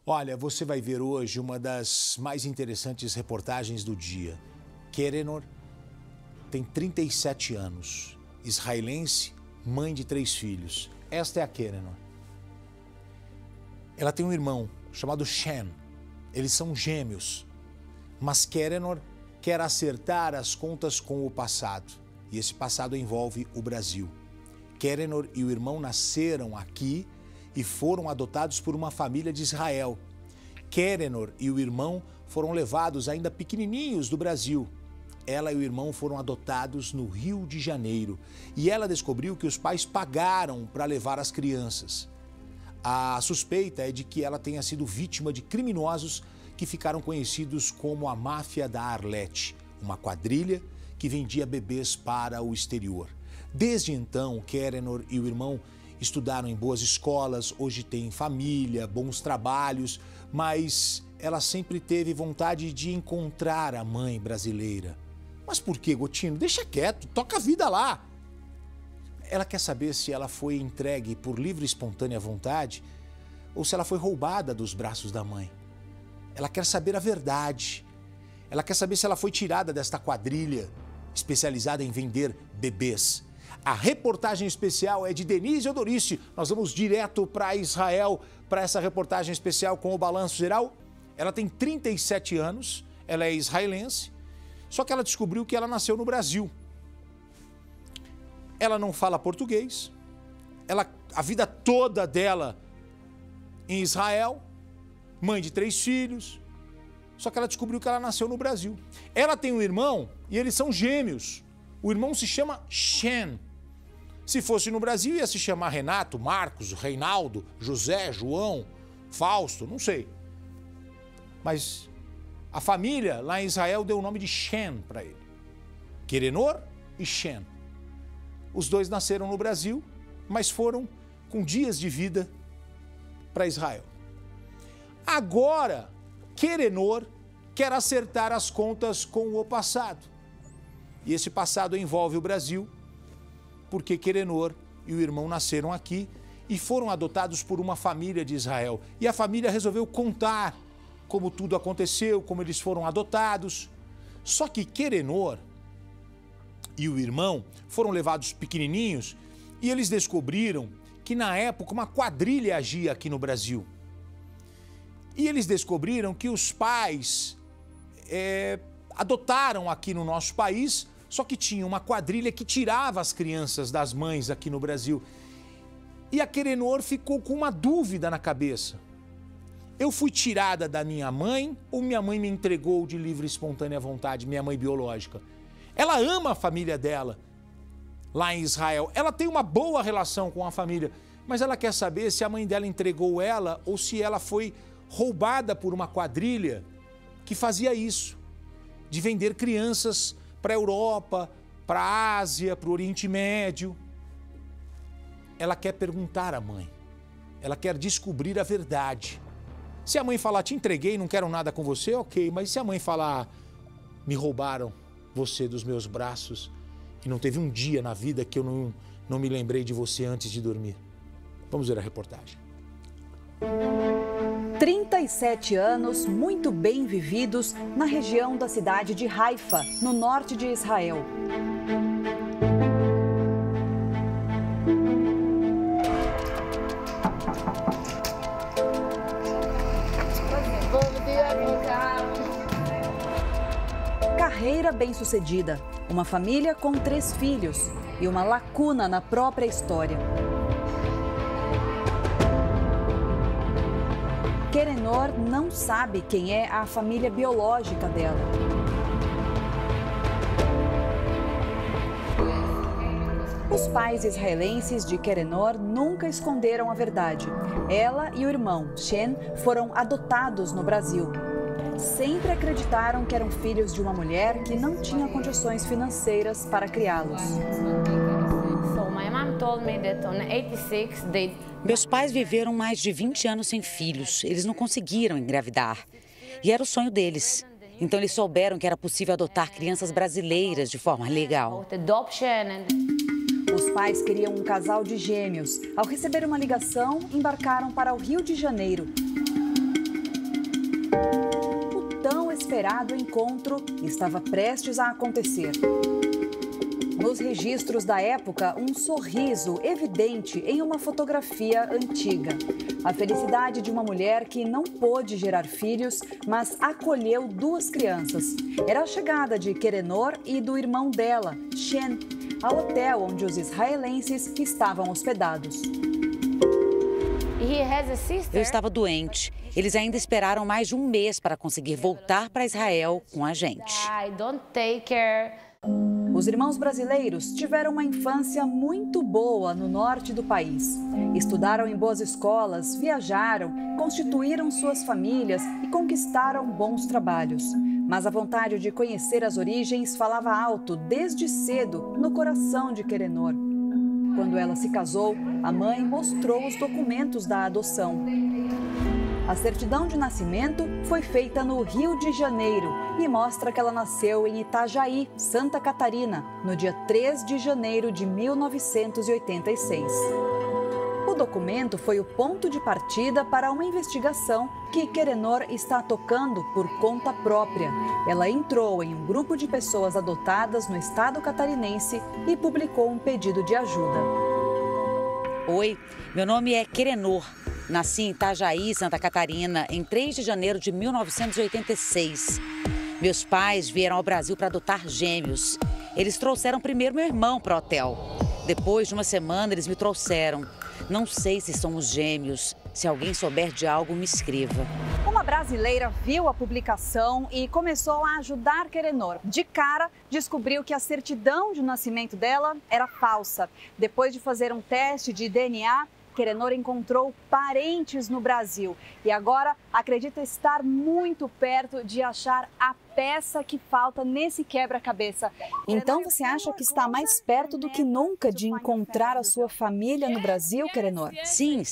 Olha, você vai ver hoje uma das mais interessantes reportagens do dia. Kerenor tem 37 anos, israelense, mãe de 3 filhos. Esta é a Kerenor. Ela tem um irmão chamado Shen. Eles são gêmeos. Mas Kerenor quer acertar as contas com o passado. E esse passado envolve o Brasil. Kerenor e o irmão nasceram aqui e foram adotados por uma família de Israel. Kerenor e o irmão foram levados ainda pequenininhos do Brasil. Ela e o irmão foram adotados no Rio de Janeiro e ela descobriu que os pais pagaram para levar as crianças. A suspeita é de que ela tenha sido vítima de criminosos que ficaram conhecidos como a Máfia da Arlete, uma quadrilha que vendia bebês para o exterior. Desde então, Kerenor e o irmão estudaram em boas escolas, hoje têm família, bons trabalhos, mas ela sempre teve vontade de encontrar a mãe brasileira. Mas por que, Gotino? Deixa quieto, toca a vida lá. Ela quer saber se ela foi entregue por livre e espontânea vontade ou se ela foi roubada dos braços da mãe. Ela quer saber a verdade. Ela quer saber se ela foi tirada desta quadrilha especializada em vender bebês. A reportagem especial é de Denise Odorissi. Nós vamos direto para Israel para essa reportagem especial com o Balanço Geral. Ela tem 37 anos, ela é israelense, só que ela descobriu que ela nasceu no Brasil. Ela não fala português, a vida toda dela em Israel, mãe de 3 filhos, só que ela descobriu que ela nasceu no Brasil. Ela tem um irmão e eles são gêmeos. O irmão se chama Shen. Se fosse no Brasil, ia se chamar Renato, Marcos, Reinaldo, José, João, Fausto, não sei. Mas a família lá em Israel deu o nome de Shen para ele. Kerenor e Shen. Os dois nasceram no Brasil, mas foram com dias de vida para Israel. Agora, Kerenor quer acertar as contas com o passado. E esse passado envolve o Brasil, porque Kerenor e o irmão nasceram aqui e foram adotados por uma família de Israel. E a família resolveu contar como tudo aconteceu, como eles foram adotados. Só que Kerenor e o irmão foram levados pequenininhos e eles descobriram que na época uma quadrilha agia aqui no Brasil. E eles descobriram que os pais adotaram aqui no nosso país, só que tinha uma quadrilha que tirava as crianças das mães aqui no Brasil. E a Kerenor ficou com uma dúvida na cabeça. Eu fui tirada da minha mãe ou minha mãe me entregou de livre e espontânea vontade, minha mãe biológica? Ela ama a família dela lá em Israel. Ela tem uma boa relação com a família, mas ela quer saber se a mãe dela entregou ela ou se ela foi roubada por uma quadrilha que fazia isso, de vender crianças para a Europa, para a Ásia, para o Oriente Médio. Ela quer perguntar à mãe, ela quer descobrir a verdade. Se a mãe falar, te entreguei, não quero nada com você, ok, mas se a mãe falar, me roubaram você dos meus braços e não teve um dia na vida que eu não me lembrei de você antes de dormir. Vamos ver a reportagem. 37 anos muito bem vividos na região da cidade de Haifa, no norte de Israel. Carreira bem-sucedida, uma família com 3 filhos e uma lacuna na própria história. Kerenor não sabe quem é a família biológica dela. Os pais israelenses de Kerenor nunca esconderam a verdade. Ela e o irmão, Shen, foram adotados no Brasil. Sempre acreditaram que eram filhos de uma mulher que não tinha condições financeiras para criá-los. Meus pais viveram mais de 20 anos sem filhos. Eles não conseguiram engravidar. E era o sonho deles. Então eles souberam que era possível adotar crianças brasileiras de forma legal. Os pais queriam um casal de gêmeos. Ao receber uma ligação, embarcaram para o Rio de Janeiro. inesperado encontro estava prestes a acontecer. Nos registros da época, um sorriso evidente em uma fotografia antiga. A felicidade de uma mulher que não pôde gerar filhos, mas acolheu 2 crianças. Era a chegada de Querenor e do irmão dela, Shen, ao hotel onde os israelenses estavam hospedados. Eu estava doente. Eles ainda esperaram mais de um mês para conseguir voltar para Israel com a gente. Os irmãos brasileiros tiveram uma infância muito boa no norte do país. Estudaram em boas escolas, viajaram, constituíram suas famílias e conquistaram bons trabalhos. Mas a vontade de conhecer as origens falava alto desde cedo no coração de Querenor. Quando ela se casou, a mãe mostrou os documentos da adoção. A certidão de nascimento foi feita no Rio de Janeiro e mostra que ela nasceu em Itajaí, Santa Catarina, no dia 3 de janeiro de 1986. O documento foi o ponto de partida para uma investigação que Querenor está tocando por conta própria. Ela entrou em um grupo de pessoas adotadas no estado catarinense e publicou um pedido de ajuda. Oi, meu nome é Querenor. Nasci em Itajaí, Santa Catarina, em 3 de janeiro de 1986. Meus pais vieram ao Brasil para adotar gêmeos. Eles trouxeram primeiro meu irmão para o hotel. Depois de uma semana, eles me trouxeram. Não sei se somos gêmeos. Se alguém souber de algo, me escreva. Uma brasileira viu a publicação e começou a ajudar Querenor. De cara, descobriu que a certidão de nascimento dela era falsa. Depois de fazer um teste de DNA, Querenor encontrou parentes no Brasil e agora acredita estar muito perto de achar a peça que falta nesse quebra-cabeça. Então você acha que está mais perto do que nunca de encontrar a sua família no Brasil, Querenor? Sim.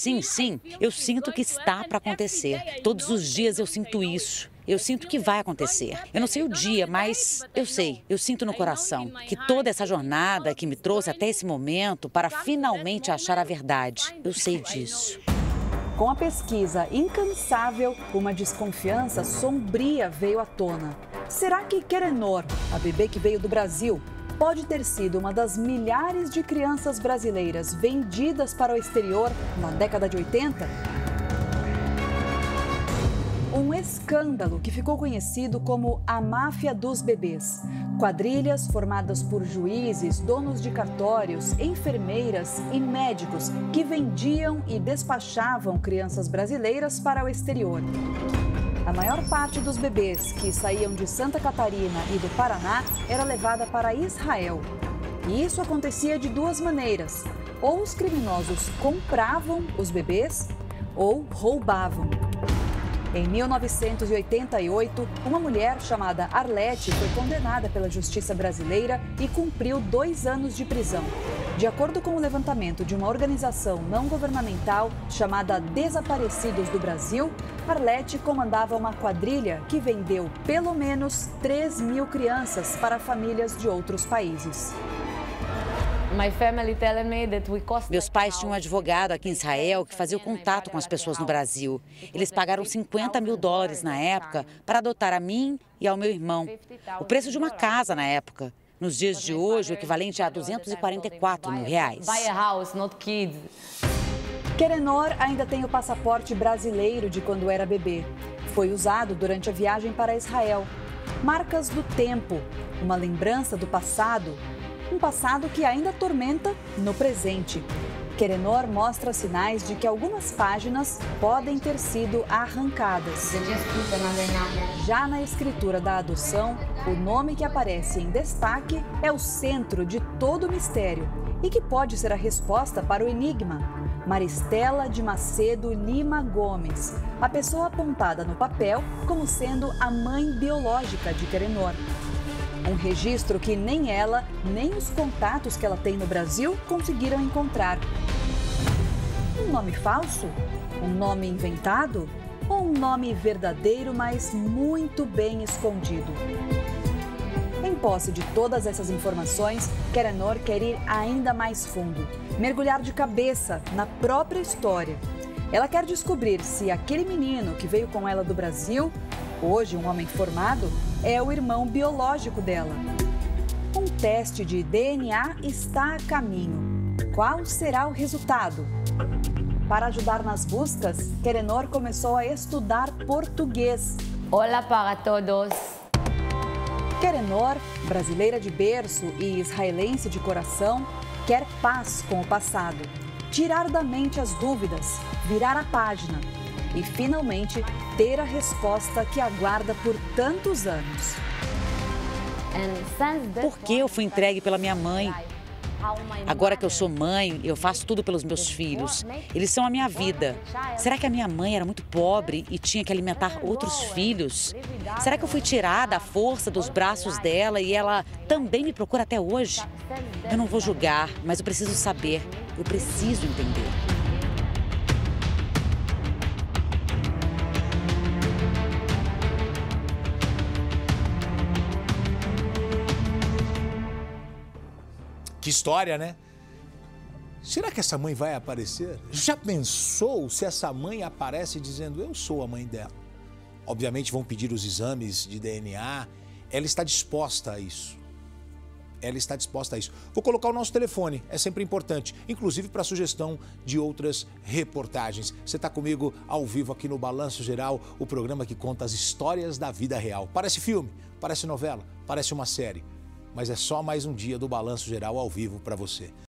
Eu sinto que está para acontecer. Todos os dias eu sinto isso. Eu sinto que vai acontecer. Eu não sei o dia, mas eu sei, eu sinto no coração que toda essa jornada que me trouxe até esse momento para finalmente achar a verdade. Eu sei disso. Com a pesquisa incansável, uma desconfiança sombria veio à tona. Será que Querenor, a bebê que veio do Brasil, pode ter sido uma das milhares de crianças brasileiras vendidas para o exterior na década de 80? Um escândalo que ficou conhecido como a máfia dos bebês. Quadrilhas formadas por juízes, donos de cartórios, enfermeiras e médicos que vendiam e despachavam crianças brasileiras para o exterior. A maior parte dos bebês que saíam de Santa Catarina e do Paraná era levada para Israel. E isso acontecia de 2 maneiras. Ou os criminosos compravam os bebês ou roubavam. Em 1988, uma mulher chamada Arlete foi condenada pela justiça brasileira e cumpriu 2 anos de prisão. De acordo com o levantamento de uma organização não governamental chamada Desaparecidos do Brasil, Arlete comandava uma quadrilha que vendeu pelo menos 3.000 crianças para famílias de outros países. Meus pais tinham um advogado aqui em Israel que fazia o contato com as pessoas no Brasil. Eles pagaram $50 mil na época para adotar a mim e ao meu irmão. O preço de uma casa na época. Nos dias de hoje, o equivalente a R$244 mil. Querenor ainda tem o passaporte brasileiro de quando era bebê. Foi usado durante a viagem para Israel. Marcas do tempo, uma lembrança do passado. Um passado que ainda atormenta no presente. Querenor mostra sinais de que algumas páginas podem ter sido arrancadas. Já na escritura da adoção, o nome que aparece em destaque é o centro de todo o mistério e que pode ser a resposta para o enigma. Maristela de Macedo Lima Gomes, a pessoa apontada no papel como sendo a mãe biológica de Querenor. Um registro que nem ela, nem os contatos que ela tem no Brasil conseguiram encontrar. Um nome falso? Um nome inventado? Ou um nome verdadeiro, mas muito bem escondido? Em posse de todas essas informações, Querenor quer ir ainda mais fundo, mergulhar de cabeça na própria história. Ela quer descobrir se aquele menino que veio com ela do Brasil Hoje, um homem formado é o irmão biológico dela. Um teste de DNA está a caminho. Qual será o resultado? Para ajudar nas buscas, Querenor começou a estudar português. Olá para todos. Querenor, brasileira de berço e israelense de coração, quer paz com o passado, tirar da mente as dúvidas, virar a página e, finalmente, ter a resposta que aguarda por tantos anos. Por que eu fui entregue pela minha mãe? Agora que eu sou mãe, eu faço tudo pelos meus filhos. Eles são a minha vida. Será que a minha mãe era muito pobre e tinha que alimentar outros filhos? Será que eu fui tirada à força dos braços dela e ela também me procura até hoje? Eu não vou julgar, mas eu preciso saber. Eu preciso entender. Que história, né? Será que essa mãe vai aparecer? Já pensou se essa mãe aparece dizendo, eu sou a mãe dela? Obviamente vão pedir os exames de DNA. Ela está disposta a isso. Ela está disposta a isso. Vou colocar o nosso telefone, é sempre importante, inclusive para sugestão de outras reportagens. Você está comigo ao vivo aqui no Balanço Geral, o programa que conta as histórias da vida real. Parece filme, parece novela, parece uma série. Mas é só mais um dia do Balanço Geral ao vivo para você.